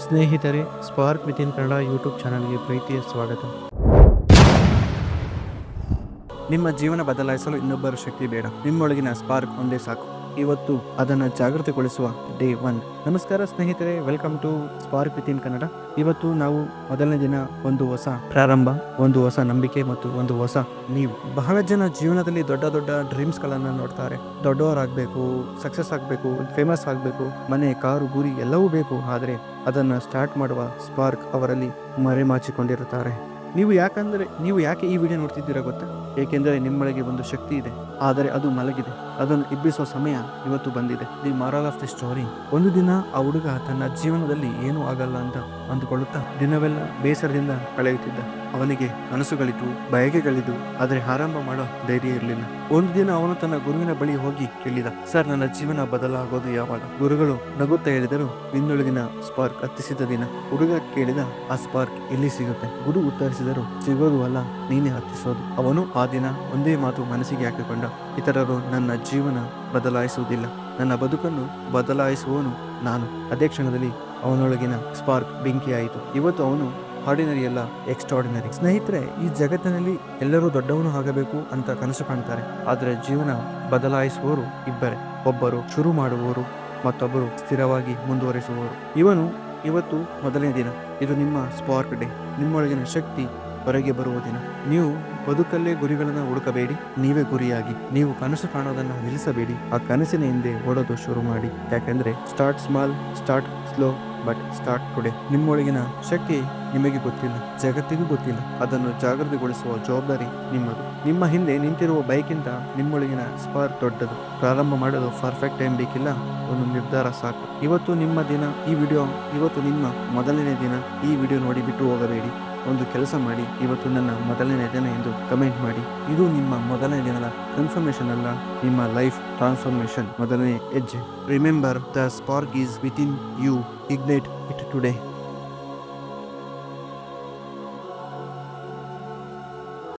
ಸ್ನೇಹಿತರೆ, spark within Kannada YouTube ಚಾನಲ್ಗೆ ಪ್ರೀತಿಯ ಸ್ವಾಗತ. ನಿಮ್ಮ ಜೀವನ ಬದಲಾಯಿಸಲು ಇನ್ನೊಬ್ಬರ ಶಕ್ತಿ ಬೇಡ, ನಿಮ್ಮೊಳಗಿನ ಸ್ಪಾರ್ಕ್ ಒಂದೇ ಸಾಕು. ಇವತ್ತು ಅದನ್ನು ಜಾಗೃತಿಗೊಳಿಸುವ ಡೇ 1. ನಮಸ್ಕಾರ ಸ್ನೇಹಿತರೆ, welcome to spark within Kannada. ಇವತ್ತು ನಾವು ಮೊದಲನೇ ದಿನ, ಒಂದು ಹೊಸ ಪ್ರಾರಂಭ, ಒಂದು ಹೊಸ ನಂಬಿಕೆ ಮತ್ತು ಒಂದು ಹೊಸ ನೀವು. ಬಹಳ ಜನ ಜೀವನದಲ್ಲಿ ದೊಡ್ಡ ದೊಡ್ಡ ಡ್ರೀಮ್ಸ್ಗಳನ್ನು ನೋಡ್ತಾರೆ. ದೊಡ್ಡವರಾಗಬೇಕು, ಸಕ್ಸಸ್ ಆಗಬೇಕು, ಫೇಮಸ್ ಆಗಬೇಕು, ಮನೆ, ಕಾರು, ಗುರಿ ಎಲ್ಲವೂ ಬೇಕು. ಆದರೆ ಅದನ್ನು ಸ್ಟಾರ್ಟ್ ಮಾಡುವ ಸ್ಪಾರ್ಕ್ ಅವರಲ್ಲಿ ಮರೆಮಾಚಿಕೊಂಡಿರುತ್ತಾರೆ. ನೀವು ಯಾಕೆ ಈ ವಿಡಿಯೋ ನೋಡ್ತಿದ್ದೀರಾ ಗೊತ್ತಾ? ಏಕೆಂದರೆ ನಿಮ್ಮೊಳಗೆ ಒಂದು ಶಕ್ತಿ ಇದೆ, ಆದರೆ ಅದು ಮಲಗಿದೆ. ಅದನ್ನು ಎಬ್ಬಿಸೋ ಸಮಯ ಇವತ್ತು ಬಂದಿದೆ. The moral of the story: ಒಂದು ದಿನ ಆ ಹುಡುಗ ತನ್ನ ಜೀವನದಲ್ಲಿ ಏನೂ ಆಗಲ್ಲ ಅಂತ ಅಂದುಕೊಳ್ಳುತ್ತಾ ದಿನವೆಲ್ಲ ಬೇಸರದಿಂದ ಕಳೆಯುತ್ತಿದ್ದ. ಅವನಿಗೆ ಕನಸುಗಳಿತು, ಬಯಕೆಗಳಿತು, ಆದರೆ ಆರಂಭ ಮಾಡೋ ಧೈರ್ಯ ಇರಲಿಲ್ಲ. ಒಂದು ದಿನ ಅವನು ತನ್ನ ಗುರುವಿನ ಬಳಿ ಹೋಗಿ ಕೇಳಿದ, ಸರ್, ನನ್ನ ಜೀವನ ಬದಲಾಗೋದು ಯಾವಾಗ? ಗುರುಗಳು ನಗುತ್ತಾ ಹೇಳಿದರು, ನಿನ್ನೊಳಗಿನ ಸ್ಪಾರ್ಕ್ ಹತ್ತಿಸಿದ ದಿನ. ಹುಡುಗ ಕೇಳಿದ, ಆ ಸ್ಪಾರ್ಕ್ ಎಲ್ಲಿ ಸಿಗುತ್ತೆ? ಗುರು ಉತ್ತರಿಸಿದರು, ಸಿಗೋದು ಅಲ್ಲ, ನೀನೇ ಹತ್ತಿಸೋದು. ಅವನು ಆ ದಿನ ಒಂದೇ ಮಾತು ಮನಸ್ಸಿಗೆ ಹಾಕಿಕೊಂಡ, ಇತರರು ನನ್ನ ಜೀವನ ಬದಲಾಯಿಸುವುದಿಲ್ಲ, ನನ್ನ ಬದುಕನ್ನು ಬದಲಾಯಿಸುವವನು ನಾನು. ಅದೇ ಕ್ಷಣದಲ್ಲಿ ಅವನೊಳಗಿನ ಸ್ಪಾರ್ಕ್ ಬೆಂಕಿಯಾಯಿತು. ಇವತ್ತು ಅವನು ಆರ್ಡಿನರಿ ಅಲ್ಲ, ಎಕ್ಸ್ಟ್ರಾರ್ಡಿನರಿ. ಸ್ನೇಹಿತರೆ, ಈ ಜಗತ್ತಿನಲ್ಲಿ ಎಲ್ಲರೂ ದೊಡ್ಡವನು ಆಗಬೇಕು ಅಂತ ಕನಸು ಕಾಣ್ತಾರೆ, ಆದರೆ ಜೀವನ ಬದಲಾಯಿಸುವವರು ಇಬ್ಬರೇ. ಒಬ್ಬರು ಶುರು ಮಾಡುವವರು, ಮತ್ತೊಬ್ಬರು ಸ್ಥಿರವಾಗಿ ಮುಂದುವರಿಸುವವರು. ಇವತ್ತು ಮೊದಲನೇ ದಿನ. ಇದು ನಿಮ್ಮ ಸ್ಪಾರ್ಕ್ ಡೇ. ನಿಮ್ಮೊಳಗಿನ ಶಕ್ತಿ ಹೊರಗೆ ಬರುವ ದಿನ. ನೀವು ಬದುಕಲ್ಲೇ ಗುರಿಗಳನ್ನು ಹುಡುಕಬೇಡಿ, ನೀವೇ ಗುರಿಯಾಗಿ. ನೀವು ಕನಸು ಕಾಣೋದನ್ನು ನಿಲ್ಲಿಸಬೇಡಿ, ಆ ಕನಸಿನ ಹಿಂದೆ ಓಡೋದು ಶುರು ಮಾಡಿ. ಯಾಕೆಂದ್ರೆ start small, start slow, but start today. ನಿಮ್ಮೊಳಗಿನ ಶಕ್ತಿ ನಿಮಗೆ ಗೊತ್ತಿಲ್ಲ, ಜಗತ್ತಿಗೂ ಗೊತ್ತಿಲ್ಲ. ಅದನ್ನು ಜಾಗೃತಿಗೊಳಿಸುವ ಜವಾಬ್ದಾರಿ ನಿಮ್ಮದು. ನಿಮ್ಮ ಹಿಂದೆ ನಿಂತಿರುವ ಬೈಕ್ಗಿಂತ ನಿಮ್ಮೊಳಗಿನ ಸ್ಪಾರ್ಕ್ ದೊಡ್ಡದು. ಪ್ರಾರಂಭ ಮಾಡಲು ಪರ್ಫೆಕ್ಟ್ ಟೈಮ್ ಬೇಕಿಲ್ಲ, ಒಂದು ನಿರ್ಧಾರ ಸಾಕು. ಇವತ್ತು ನಿಮ್ಮ ದಿನ. ಇವತ್ತು ನಿಮ್ಮ ಮೊದಲನೇ ದಿನ. ಈ ವಿಡಿಯೋ ನೋಡಿ ಬಿಟ್ಟು ಹೋಗಬೇಡಿ. ಒಂದು ಕೆಲಸ ಮಾಡಿ, ಇವತ್ತು ನನ್ನ ಮೊದಲನೇ ದಿನ ಎಂದು ಕಮೆಂಟ್ ಮಾಡಿ. ಇದು ನಿಮ್ಮ ಮೊದಲನೇ ದಿನದ ಕನ್ಫರ್ಮೇಷನ್ ಅಲ್ಲ, ನಿಮ್ಮ ಲೈಫ್ ಟ್ರಾನ್ಸ್ಫಾರ್ಮೇಷನ್ ಮೊದಲನೇ ಹೆಜ್ಜೆ. Remember, the spark is within you. Ignite it today.